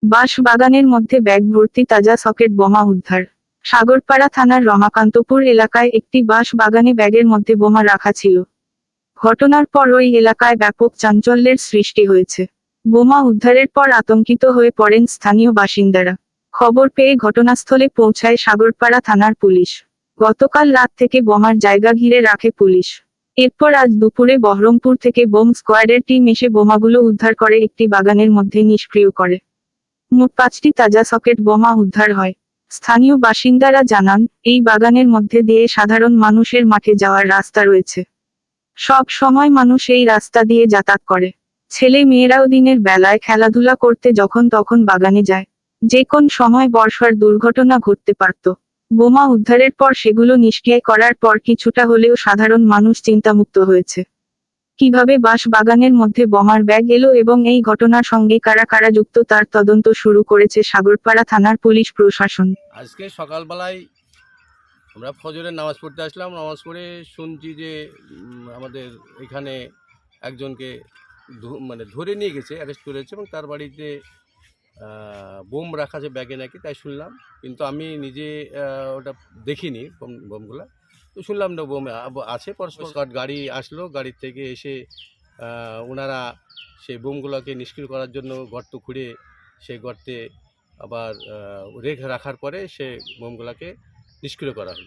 বাঁশ বাগানের মধ্যে ব্যাগ ভর্তি তাজা সকেট বোমা উদ্ধার। সাগরপাড়া থানার রমাকান্তপুর এলাকায় একটি বাঁশ বাগানে ব্যাগের মধ্যে বোমা রাখা ছিল। ঘটনার পর ওই এলাকায় ব্যাপক চাঞ্চল্যের সৃষ্টি হয়েছে। বোমা উদ্ধারের পর আতঙ্কিত হয়ে পড়েন স্থানীয় বাসিন্দারা। খবর পেয়ে ঘটনাস্থলে পৌঁছায় সাগরপাড়া থানার পুলিশ। গতকাল রাত থেকে বোমার জায়গা ঘিরে রাখে পুলিশ। এরপর আজ দুপুরে বহরমপুর থেকে বোম স্কোয়াডের টিম এসে বোমাগুলো উদ্ধার করে একটি বাগানের মধ্যে নিষ্ক্রিয় করে। মোট 5টি তাজা সকেট বোমা উদ্ধার হয়। স্থানীয় বাসিন্দারা জানান, এই বাগানের মধ্যে দিয়ে সাধারণ মানুষের মাঠে যাওয়ার রাস্তা রয়েছে। সব সময় মানুষ এই রাস্তা দিয়ে যাতায়াত করে। ছেলে মেয়েরাও দিনের বেলায় খেলাধুলা করতে যখন তখন বাগানে যায়। যে কোন সময় বর্ষার দুর্ঘটনা ঘটতে পারত। বোমা উদ্ধারের পর সেগুলো নিষ্ক্রিয় করার পর কিছুটা হলেও সাধারণ মানুষ চিন্তামুক্ত হয়েছে। কিভাবে বাঁশ বাগানের মধ্যে বোমার ব্যাগ এলো এবং এই ঘটনার সঙ্গে কারা কারা যুক্ত তার তদন্ত শুরু করেছে সাগরপাড়া থানার পুলিশ প্রশাসন। আজকে সকালবেলায় আমরা ফজরের নামাজ পড়তে আসলাম। নামাজ পড়ে শুনছি যে আমাদের এখানে একজনকে ধরে নিয়ে গেছে, অ্যারেস্ট করেছে এবং তার বাড়িতে বোম রাখা আছে ব্যাগে নাকি, তাই শুনলাম। কিন্তু আমি নিজে ওটা দেখিনি বোমগুলা। তো শুনলাম না বোম আছে। পরস্পর গাড়ি আসলো, গাড়ির থেকে এসে ওনারা সেই বোমগুলোকে নিষ্ক্রিয় করার জন্য গর্ত খুঁড়ে সেই গর্তে আবার রেখে রাখার পরে সে বোমগুলোকে নিষ্ক্রিয় করা হলো।